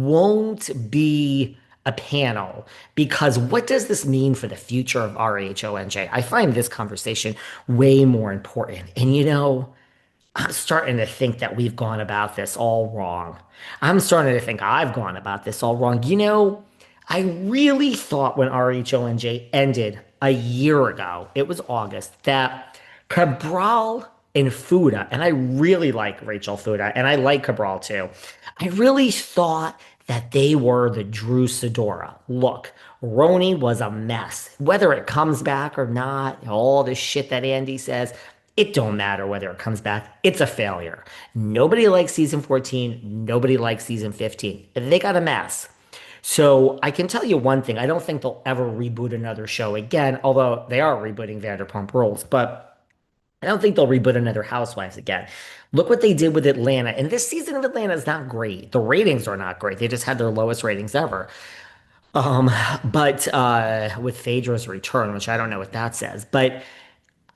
won't be a panel because what does this mean for the future of RHONJ? I find this conversation way more important. And I'm starting to think that we've gone about this all wrong. I'm starting to think I've gone about this all wrong. I really thought when RHONJ ended a year ago, it was August, that Cabral and Fuda, and I really like Rachel Fuda, and I like Cabral too. I really thought that they were the Drew Sidora. Look, Roni was a mess. Whether it comes back or not, all the shit that Andy says, it don't matter whether it comes back. It's a failure. Nobody likes season 14. Nobody likes season 15. They got a mess. So I can tell you one thing. I don't think they'll ever reboot another show again, although they are rebooting Vanderpump Rules, but I don't think they'll reboot another Housewives again. Look what they did with Atlanta. And this season of Atlanta is not great. The ratings are not great. They just had their lowest ratings ever. Um, but with Phaedra's return, which I don't know what that says, but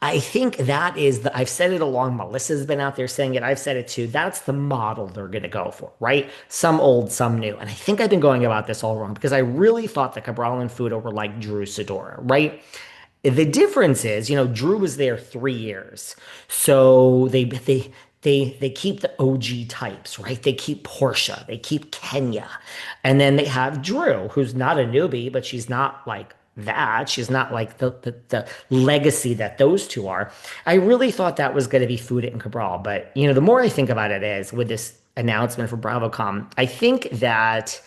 I think that is I've said it along. Melissa's been out there saying it. I've said it too. That's the model they're going to go for, right? Some old, some new. And I think I've been going about this all wrong because I really thought that Cabral and Fudo were like Drew Sidora, right? The difference is, Drew was there 3 years. So they keep the OG types, right? They keep Portia, they keep Kenya. And then they have Drew, who's not a newbie, but she's not like that. She's not like the legacy that those two are. I really thought that was going to be Fuda and Cabral. But, the more I think about it is with this announcement for BravoCon, I think that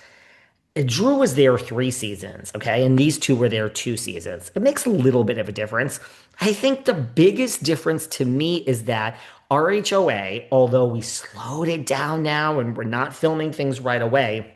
Drew was there 3 seasons, okay? And these two were there 2 seasons. It makes a little bit of a difference. I think the biggest difference to me is that RHOA, although we slowed it down now and we're not filming things right away,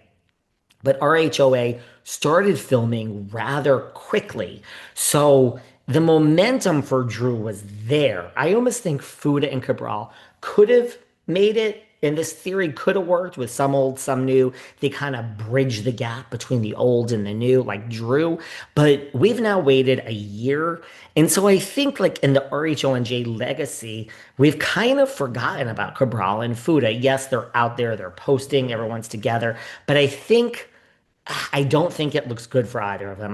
but RHOA started filming rather quickly. So the momentum for Drew was there. I almost think Fuda and Cabral could have made it. And this theory could have worked with some old, some new. They kind of bridge the gap between the old and the new, like Drew. But we've now waited a year. And so I think, like in the RHONJ legacy, we've kind of forgotten about Cabral and Fuda. Yes, they're out there, they're posting, everyone's together. But I don't think it looks good for either of them.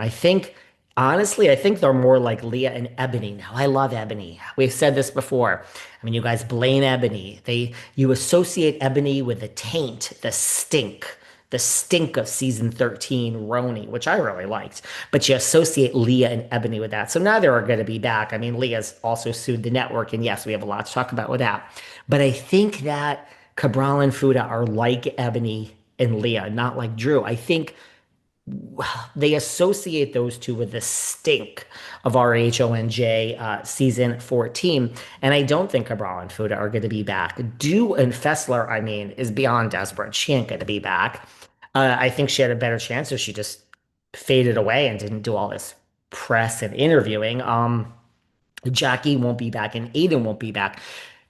Honestly, I think they're more like Leah and Ebony now. I love Ebony. We've said this before. I mean, you guys blame Ebony. You associate Ebony with the taint, the stink of season 13, Roni, which I really liked. But you associate Leah and Ebony with that. So neither are going to be back. I mean, Leah's also sued the network, and yes, we have a lot to talk about with that. But I think that Cabral and Fuda are like Ebony and Leah, not like Drew. I think they associate those two with the stink of RHONJ season 14. And I don't think Cabral and Fuda are going to be back. Dew and Fessler, I mean, is beyond desperate. She ain't going to be back. I think she had a better chance if she just faded away and didn't do all this press and interviewing. Jackie won't be back and Aydin won't be back.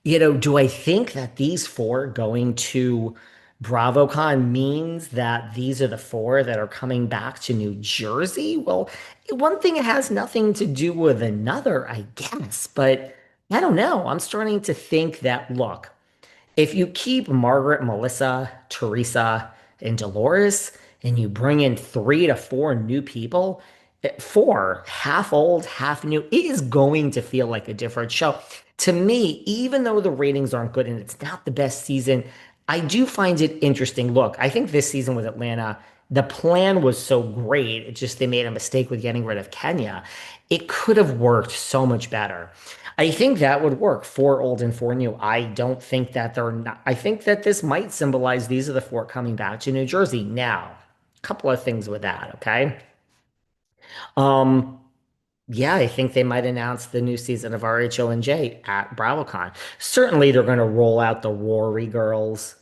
Do I think that these four going to BravoCon means that these are the four that are coming back to New Jersey? Well, one thing has nothing to do with another, I guess, but I don't know. I'm starting to think that, look, if you keep Margaret, Melissa, Teresa, and Dolores, and you bring in 3 to 4 new people, four, half old, half new, it is going to feel like a different show. To me, even though the ratings aren't good and it's not the best season, I do find it interesting. Look, I think this season with Atlanta, the plan was so great. It just they made a mistake with getting rid of Kenya. It could have worked so much better. I think that would work for old and for new. I don't think that they're not. I think that this might symbolize these are the four coming back to New Jersey. Now, a couple of things with that, okay? Um, yeah, I think they might announce the new season of RHONJ at BravoCon. Certainly, they're going to roll out the Rory girls.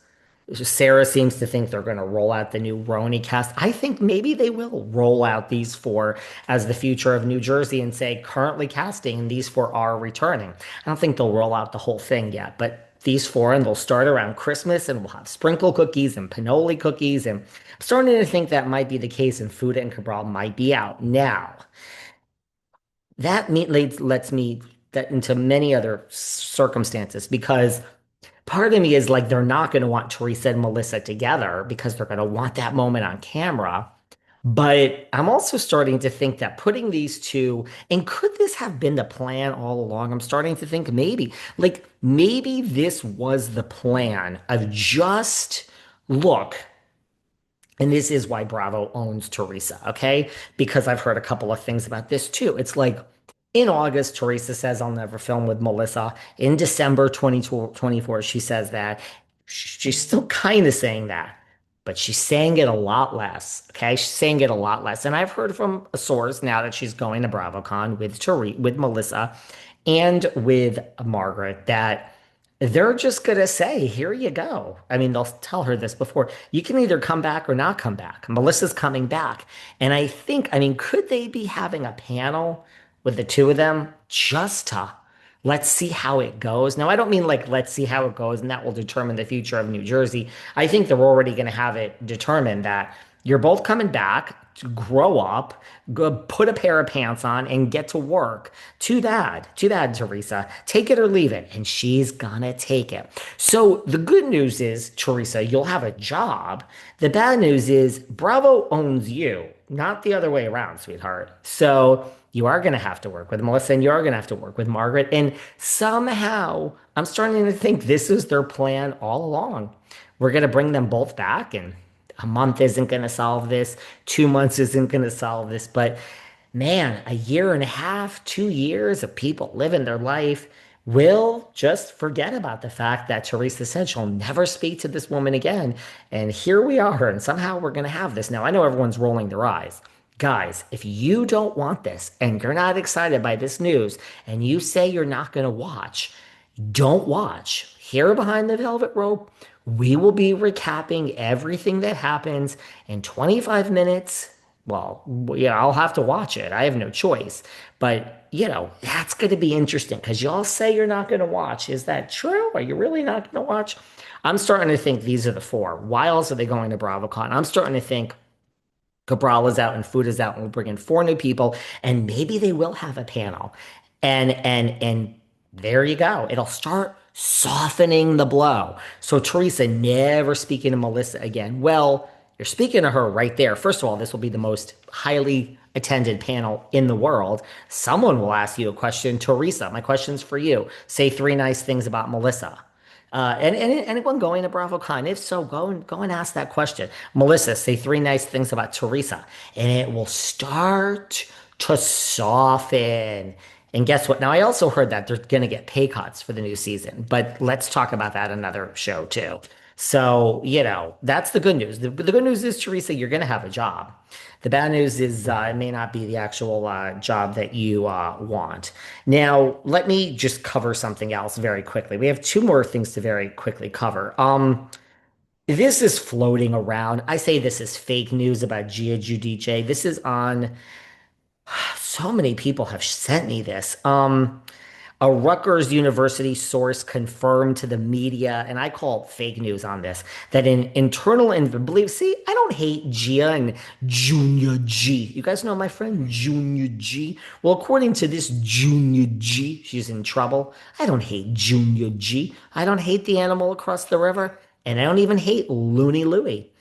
Sarah seems to think they're going to roll out the new Roni cast. I think maybe they will roll out these four as the future of New Jersey and say currently casting and these four are returning. I don't think they'll roll out the whole thing yet, but these four and they'll start around Christmas and we'll have sprinkle cookies and panoli cookies. And I'm starting to think that might be the case and Fuda and Cabral might be out now. That lets me that into many other circumstances because part of me is like they're not going to want Teresa and Melissa together because they're going to want that moment on camera. But I'm also starting to think that putting these two, and could this have been the plan all along? I'm starting to think maybe this was the plan of just look, and this is why Bravo owns Teresa, okay? Because I've heard a couple of things about this too. It's like in August, Teresa says, I'll never film with Melissa. In December 2024, she says that. She's still kind of saying that, but she's saying it a lot less, okay? She's saying it a lot less. And I've heard from a source now that she's going to BravoCon with Melissa and with Margaret that they're just gonna say, here you go. I mean, they'll tell her this before. You can either come back or not come back. Melissa's coming back. And I mean, could they be having a panel with the two of them just to let's see how it goes? Now, I don't mean like let's see how it goes and that will determine the future of New Jersey. I think they're already gonna have it determined that you're both coming back to grow up, go put a pair of pants on and get to work. Too bad, Teresa. Take it or leave it. And she's gonna take it. So the good news is, Teresa, you'll have a job. The bad news is Bravo owns you, not the other way around, sweetheart. So you are going to have to work with Melissa and you are going to have to work with Margaret. And somehow I'm starting to think this is their plan all along. We're going to bring them both back, and a month isn't going to solve this. 2 months isn't going to solve this. But man, a year and a half, 2 years of people living their life will just forget about the fact that Teresa said she'll never speak to this woman again. And here we are. And somehow we're going to have this. Now, I know everyone's rolling their eyes. Guys, if you don't want this and you're not excited by this news and you say you're not going to watch, don't watch. Here behind the velvet rope, we will be recapping everything that happens in 25 minutes. Well, yeah, I'll have to watch it. I have no choice. But, that's going to be interesting because y'all say you're not going to watch. Is that true? Are you really not going to watch? I'm starting to think these are the four. Why else are they going to BravoCon? I'm starting to think Cabral is out and Fuda's out, and we'll bring in four new people, and maybe they will have a panel. And there you go. It'll start softening the blow. So Teresa never speaking to Melissa again. Well, you're speaking to her right there. First of all, this will be the most highly attended panel in the world. Someone will ask you a question. Teresa, my question's for you. Say three nice things about Melissa. And anyone going to BravoCon, if so, go and ask that question. Melissa, say three nice things about Teresa, and it will start to soften. And guess what? Now, I also heard that they're going to get pay cuts for the new season, but let's talk about that another show too. So, that's the good news. The good news is, Teresa, you're going to have a job. The bad news is it may not be the actual job that you want. Now, let me just cover something else very quickly. We have two more things to very quickly cover. This is floating around. I say this is fake news about Gia Giudice. This is on, so many people have sent me this. A Rutgers University source confirmed to the media, and I call it fake news on this, that in internal and believe, see, I don't hate Gia and Junior G. You guys know my friend Junior G? Well, according to this Junior G, she's in trouble. I don't hate Junior G. I don't hate the animal across the river, and I don't even hate Looney Louie.